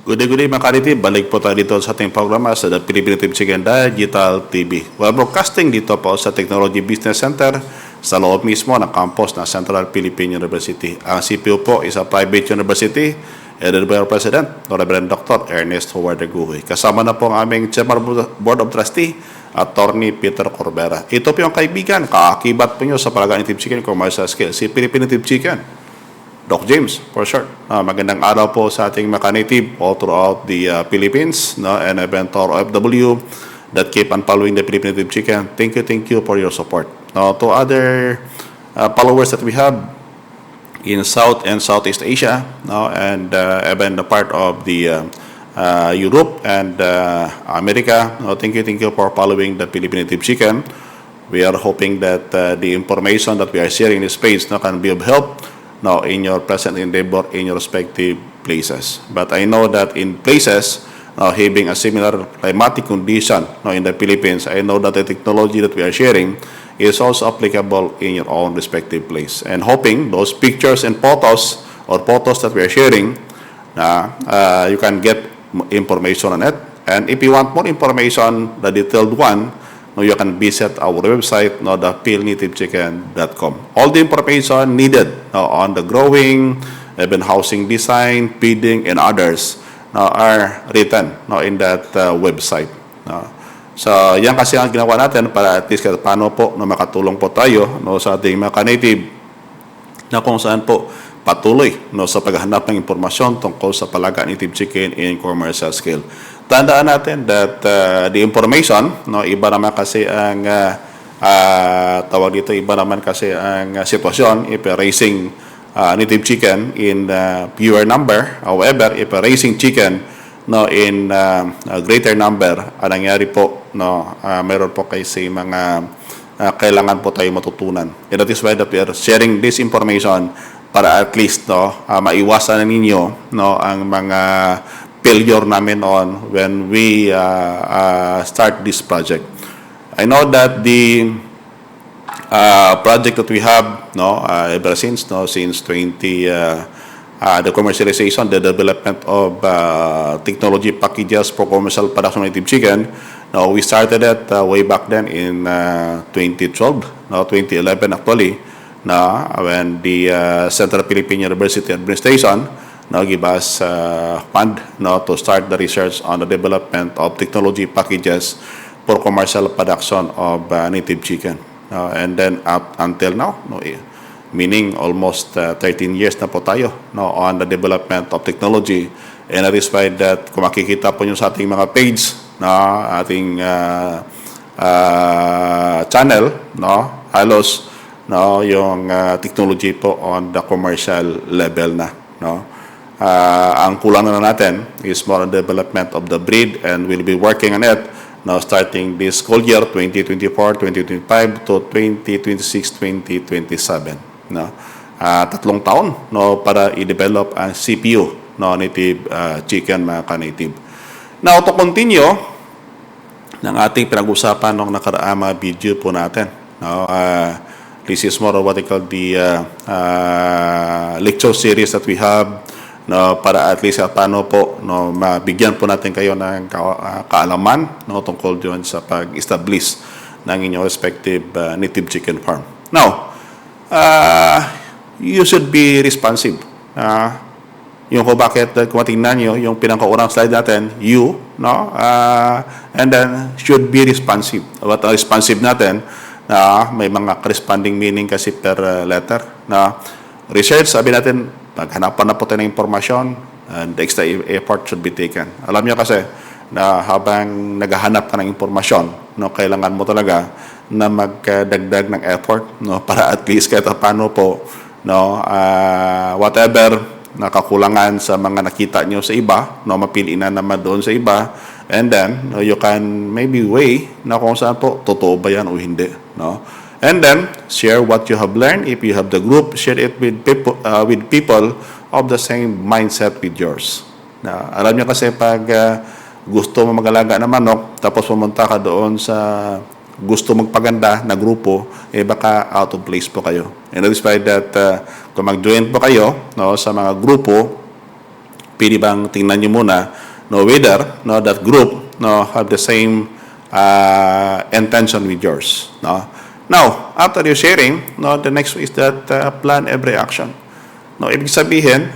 Good day mga kanitib. Balik po tayo dito sa ating programa sa The Philippine Chicken Digital TV. We're broadcasting dito po sa Technology Business Center sa loob mismo ng campus ng Central Philippine University. Ang CPU po is a private university headed by our President, Reverend Dr. Ernest Howard Aguhoy. Kasama na po ang aming Chairman Board of Trustee, Attorney Peter Corbera. Ito po yung kaibigan, kaakibat po nyo sa palagaan ng Chicken Commercial Scale, si Philippine Chicken. Doc James, for sure. Magandang araw po sa ating mga native all throughout the Philippines, and Eventor OFW that keep on following the Philippine Native Chicken. Thank you for your support. To other followers that we have in South and Southeast Asia, and even the part of the Europe and America, thank you for following the Philippine Native Chicken. We are hoping that the information that we are sharing in this space can be of help in your present endeavor in your respective places. But I know that in places having a similar climatic condition in the Philippines, I know that the technology that we are sharing is also applicable in your own respective place. And hoping those pictures and photos or photos that we are sharing, you can get information on it. And if you want more information, the detailed one, you can visit our website, thephilnativechicken.com. All the information needed on the growing, even housing design, feeding, and others are written in that website. So, yan kasi ang ginawa natin para at least paano po makatulong po tayo sa ating mga native na kung saan po patuloy sa paghahanap ng impormasyon tungkol sa palagaan ng native chicken in commercial scale. Tandaan natin that the information, iba naman kasi ang tawag dito, iba naman kasi ang sitwasyon if raising native chicken in fewer number. However, if raising chicken in a greater number, ang nangyari po, meron po kasi mga kailangan po tayo matutunan. And that is why that we are sharing this information para at least maiwasan na ninyo ang mga failure namin on when we start this project. I know that the project that we have ever since 20 the commercialization, the development of technology packages for commercial production of native chicken. We started it way back then in 2012, 2011 actually, when the Central Philippine University Administration give us fund to start the research on the development of technology packages for commercial production of native chicken. And then up until now, meaning almost 13 years na po tayo on the development of technology. And that is why that kung makikita po nyo sa ating mga page, ating channel, halos yung technology po on the commercial level na. Ang kulang na natin is more on development of the breed, and we'll be working on it starting this school year 2024-2025 to 2026-2027. Tatlong taon para i-develop ang CPU native chicken mga ka-native. Now to continue ng ating pinag-usapan ng nakaraang mga video po natin. This is more of what I call the lecture series that we have para at least paano po mabigyan po natin kayo ng kaalaman tungkol doon sa pag-establish ng inyong respective native chicken farm. Now, you should be responsive. Yung kung bakit, kung matingnan nyo, yung pinakaurang slide natin, and then should be responsive. What responsive natin, may mga corresponding meaning kasi per letter. Research, sabi natin, paghanapan na po tayo ng informasyon, and extra effort should be taken. Alam niyo kasi na habang naghahanap ka ng informasyon, kailangan mo talaga na magdagdag ng effort para at least kahit paano po whatever nakakulangan sa mga nakita nyo sa iba, mapili na naman doon sa iba, and then you can maybe weigh na kung saan po totoo ba yan o hindi. And then share what you have learned. If you have the group, share it with people of the same mindset with yours. Alam niyo kasi pag gusto mo mag-alaga ng manok, tapos pumunta ka doon sa gusto magpaganda na grupo, baka out of place po kayo. And despite that, kung mag-join po kayo sa mga grupo, pwede bang tingnan nyo muna whether that group have the same intention with yours. Now, after you sharing, the next is that plan every action. Ibig sabihin,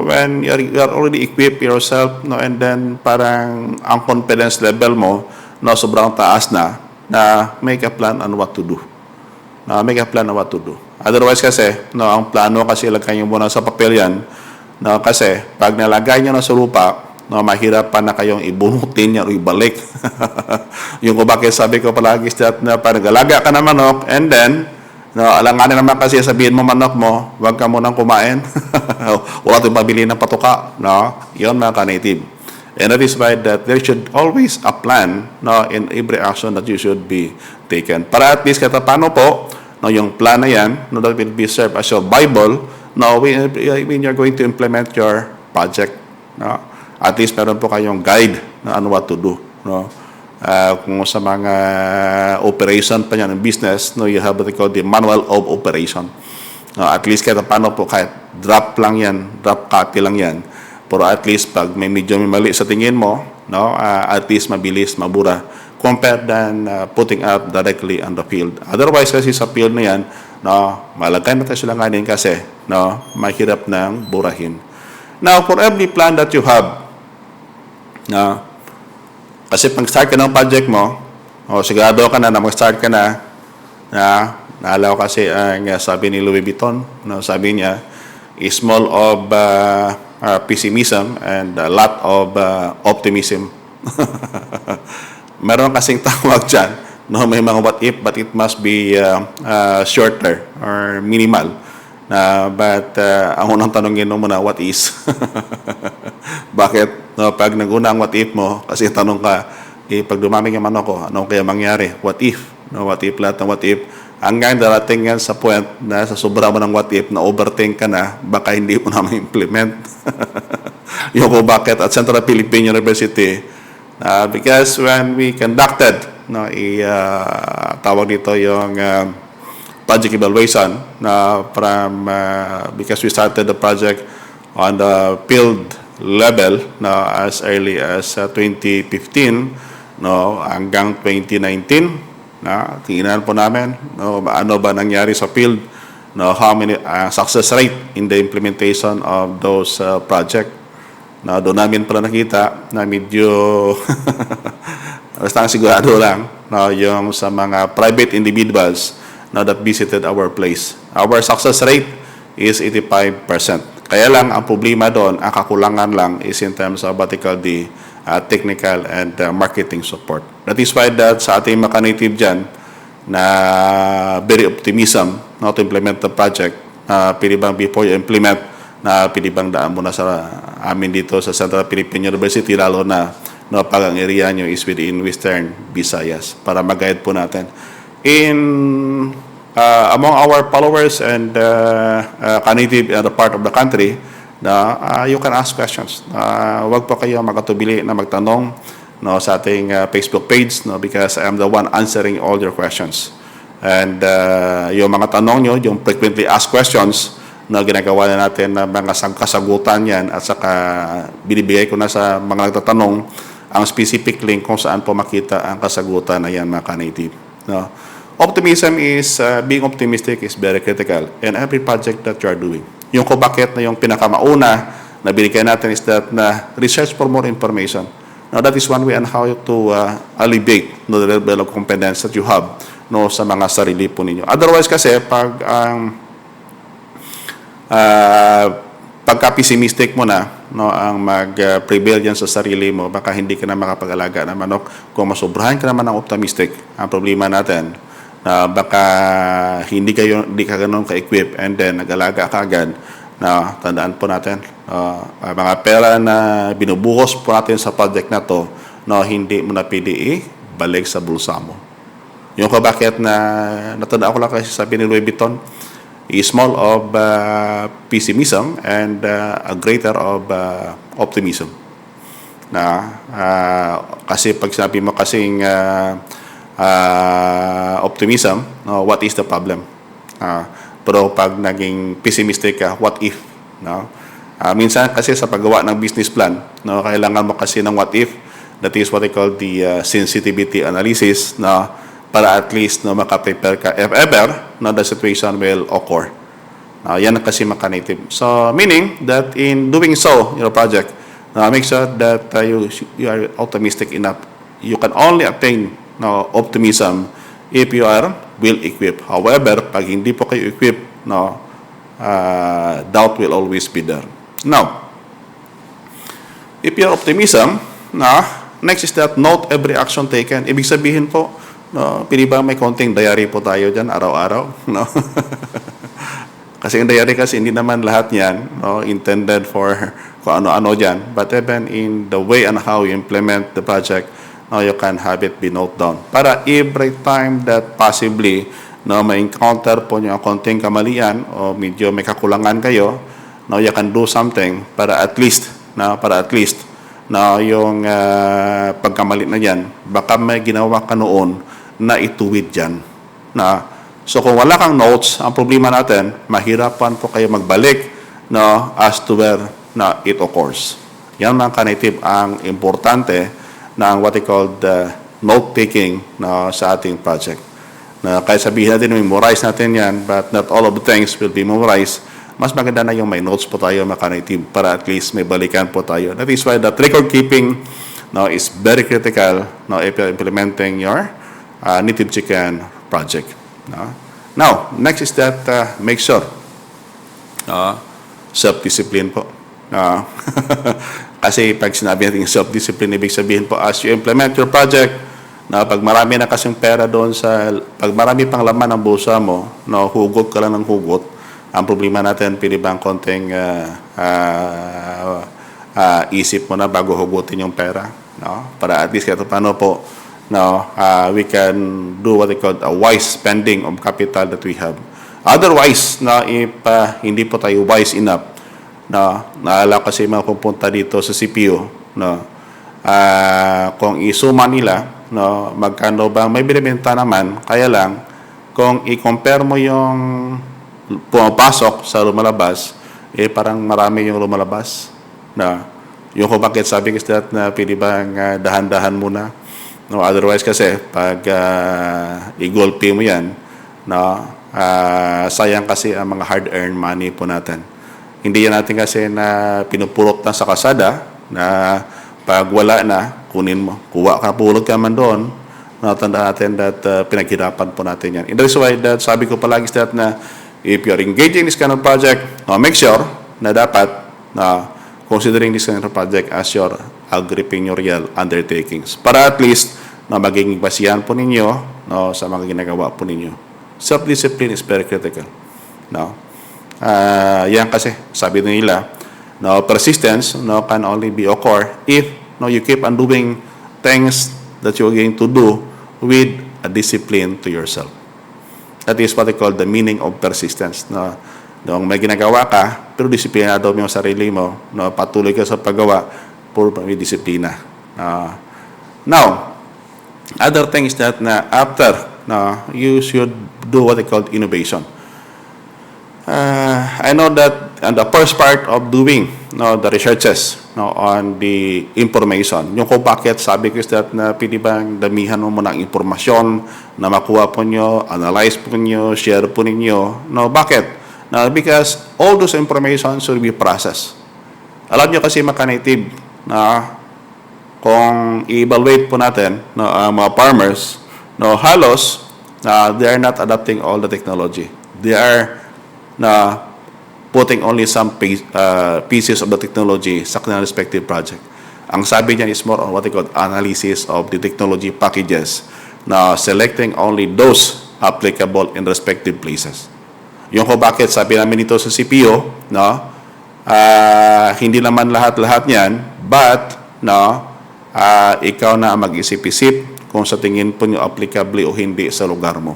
when you are already equipped yourself, and then parang ang confidence level mo, sobrang taas na make a plan on what to do. Make a plan on what to do. Otherwise kasi, ang plano kasi lagay nyo muna sa papel yan, kasi pag nalagay nyo na sa lupa, mahirap pa na kayong ibunutin yan o ibalik. Yung kung bakit sabi ko palagi is that na parang galaga ka na manok, and then, alanganin naman kasi sabihin mo manok mo, huwag ka munang kumain. Wala ito pabili ng patuka. Yun mga ka-native. And that is why that there should always a plan in every action that you should be taken. Para at least kahit paano po, yung plan na yan, that will be served as your Bible when you're going to implement your project. At least meron po kayong guide on what to do. Kung sa mga operation pa yan ng business, you have what they call the manual of operation. At least kahit paano po, kahit drop lang yan, drop copy lang yan, pero at least pag may medyo may mali sa tingin mo, at least mabilis, mabura, compared than putting up directly on the field. Otherwise kasi sa field na yan, malagay na tayo silanganin kasi mahirap ng burahin. Now, for every plan that you have, kasi pag start ka ng project mo, sigurado ka na mag-start ka na, naalaw kasi ang sabi ni Louis Vuitton, sabi niya, is small of pessimism and a lot of optimism. Meron kasing tawag dyan, may mga what if, but it must be shorter or minimal. But ang unang tanongin mo muna, what is? Bakit? Pag nag-una ang what if mo, kasi tanong ka, pag dumami yung manok ko, anong kaya mangyari? What if? What if, lahat ng what if. Hanggang darating yan sa point na sa sobra mo ng what if, na overthink ka na, baka hindi mo na ma-implement. Yung kung bakit at Central Philippine University, because when we conducted, tawag dito yung project evaluation, because we started the project on the field level as early as 2015 hanggang 2019 tingnan po namin ano ba nangyari sa field, how many success rate in the implementation of those project. Doon namin pala nakita na medyo basta sigurado lang yung sa mga private individuals that visited our place. Our success rate is 85%. Kaya lang, ang problema doon, ang kakulangan lang is in terms of what they call the technical and marketing support. That is why that sa ating mga native dyan, na very optimism to implement the project, pwede bang before you implement, pwede bang daan muna sa amin dito sa Central Philippine University, lalo na pag ang area nyo is within Western Visayas, para mag-guide po natin. Among our followers and native in the part of the country, you can ask questions. Huwag po kayo magatubili na magtanong sa ating Facebook page, because I am the one answering all your questions. And yung mga tanong nyo, yung frequently asked questions, ginagawa na natin na mga kasagutan yan, at saka binibigay ko na sa mga nagtatanong ang specific link kung saan po makita ang kasagutan na yan, mga ka-native. Optimism is, being optimistic is very critical in every project that you are doing. Yung kung bakit na yung pinakamauna na binigay natin is that na research for more information. Now, that is one way on how to alleviate the level of competence that you have sa mga sarili po ninyo. Otherwise kasi, pag pagka-pessimistic mo na, ang mag-prevail yan sa sarili mo, baka hindi ka na makapag-alaga ng manok. Kung masobrahan ka naman ng optimistic, ang problema natin, baka hindi ka ganun ka-equip, and then nag-alaga ka agad. Tandaan po natin, mga pera na binubuhos po natin sa project na to, hindi mo na pwede balik sa bulsa mo. Yung kung bakit natandaan ko lang kasi sabi ni Louis Vuitton, is small of pessimism and a greater of optimism. Kasi pag sinabi mo kasing optimism, what is the problem? Pero pag naging pessimistic ka, what if? Minsan kasi sa paggawa ng business plan, no, kailangan mo kasi ng what if, that is what I call the sensitivity analysis, no, para at least no, makaprepare ka if ever no, the situation will occur. Yan ang kasi maka-native. So, meaning that in doing so, your project, make sure that you are optimistic enough. You can only attain no, optimism if you are well-equipped. However, pag hindi po kayo equipped, no, doubt will always be there. Now, if you are optimism, next is that note every action taken. Ibig sabihin po, no, pili ba may konting diary po tayo dyan araw-araw? No? Kasi yung diary kasi hindi naman lahat yan no, intended for kung ano-ano dyan. But even in the way and how you implement the project, no, you can have it be note down. Para every time that possibly no, may encounter po nyo konting kamalian o medyo may kakulangan kayo, no, you can do something para at least na yung pagkamali na yan, baka may ginawa ka noon na ituwid dyan. So kung wala kang notes, ang problema natin, mahirapan po kayo magbalik no, as to where na it occurs. Yan mga ka-native ang importante ng what we call the note-taking no, sa ating project. Na kahit sabihin natin, memorize natin yan, but not all of the things will be memorized. Mas maganda na yung may notes po tayo mga ka-native para at least may balikan po tayo. That is why that record keeping no, is very critical no, if you're implementing your native chicken project. Now, next is that make sure self-discipline po. Kasi pag sinabi natin self-discipline, ibig sabihin po as you implement your project, pag marami na kasing pera doon pag marami pang laman ng bulsa mo, no, hugot ka lang ng hugot, ang problema natin, pili bang konting isip mo na bago hugutin yung pera, no? Para at least kahit paano po, no, we can do what we call a wise spending of capital that we have. Otherwise, no, if hindi po tayo wise enough, no, naalala kasi mga pupunta dito sa CPU, no, kung isuma nila, no, magkano ba, may binibenta naman, kaya lang, kung i-compare mo yung pumapasok sa lumalabas, parang marami yung lumalabas, na, yung kung bakit sabi ko that na pili bang dahan-dahan muna. No, otherwise kasi pag i-gulpi mo yan, no, sayang kasi ang mga hard-earned money po natin. Hindi yan natin kasi na pinupulot na sa kasada na pag wala na, kunin mo. Kuha ka, pulot ka man doon. Natandaan natin that pinaghirapan po natin yan. And that's why that sabi ko palagi that na if you're engaging this kind of project, no, make sure na dapat na considering this kind of project as your agripreneurial undertakings. Para at least na magiging basihan po ninyo no, sa mga ginagawa po ninyo. Self-discipline is very critical. No? Yan kasi, sabi nila, no, persistence no, can only be occur if no, you keep on doing things that you're going to do with a discipline to yourself. That is what I call the meaning of persistence. No? Noong may ginagawa ka, pero disiplinado mo yung sarili mo, no, patuloy ka sa paggawa, puro may disiplina. Now, other thing is that na after, you should do what I call innovation. I know that on the first part of doing the researches on the information, yung kung bakit sabi ko is that na pili bang damihan mo muna ang impormasyon na makuha po nyo, analyze po nyo, share po ninyo. No, bakit? Because all those information should be processed. Alam nyo kasi maka-native na kung i-evaluate po natin mga farmers, halos they are not adopting all the technology. They are putting only some pieces of the technology sa kanilang respective project. Ang sabi niya is more on what they call analysis of the technology packages selecting only those applicable in respective places. Yung ko bakit sabi namin dito sa CPU, hindi naman lahat-lahat niyan, but ikaw na mag-isip-isip kung sa tingin po nyo applicable o hindi sa lugar mo.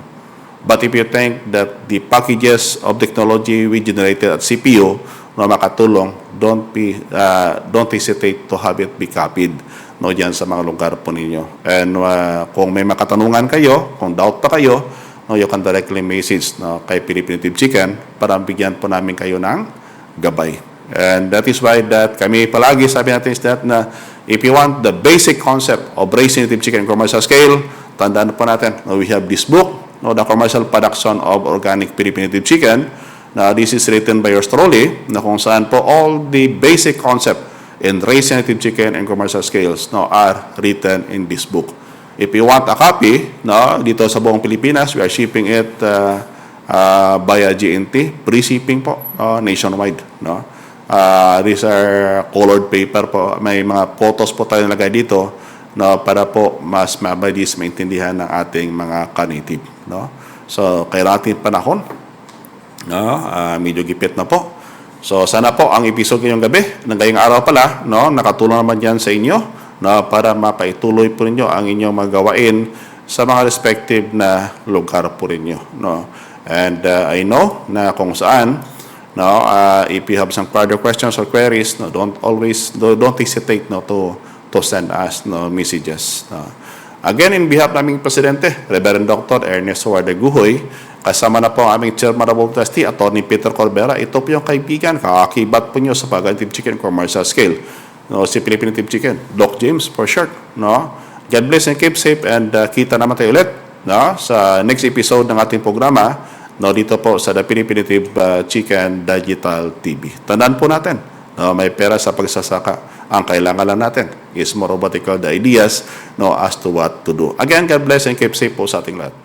But if you think that the packages of technology we generated at CPU na makatulong, don't hesitate to have it be copied diyan sa mga lugar po ninyo. And kung may makatanungan kayo, kung doubt pa kayo, you can directly message kay Philippine Chicken para bigyan po namin kayo ng gabay. And that is why that kami palagi sabi natin is that na if you want the basic concept of raising native chicken in commercial scale, tandaan po natin, we have this book, The Commercial Production of Organic Philippine Native Chicken. Now, this is written by yours truly, na kung saan po all the basic concept in raising native chicken and commercial scales are written in this book. If you want a copy, dito sa buong Pilipinas, we are shipping it via GNT, free shipping po, nationwide. These are colored paper po, may mga photos po tayo nilagay dito para po mas mabilis maintindihan ng ating mga ka-native. So, kailangan natin panahon. Medyo gipit na po. So, sana po ang episode ngayong gabi, ng ngayong araw pala, nakatulong naman yan sa inyo, para mapaituloy po ninyo ang inyong magawain sa mga respective na lugar po ninyo. And I know na kung saan, if you have some further questions or queries, don't hesitate to send us messages. Again, in behalf naming Presidente, Reverend Dr. Ernest Huarde Guhoy, kasama na po ang aming Chairman of Board Trustee, Atty. Peter Corbera. Ito po yung kaibigan, kakakibat po nyo sa pag-native chicken commercial scale. Si Philippine Native Chicken, Doc James for short. God bless and keep safe, and kita naman tayo ulit sa next episode ng ating programa dito po sa The Philippine Native Chicken Digital TV. Tandaan po natin, may pera sa pagsasaka. Ang kailangan lang natin is more about the ideas as to what to do. Again, God bless and keep safe po sa ating lahat.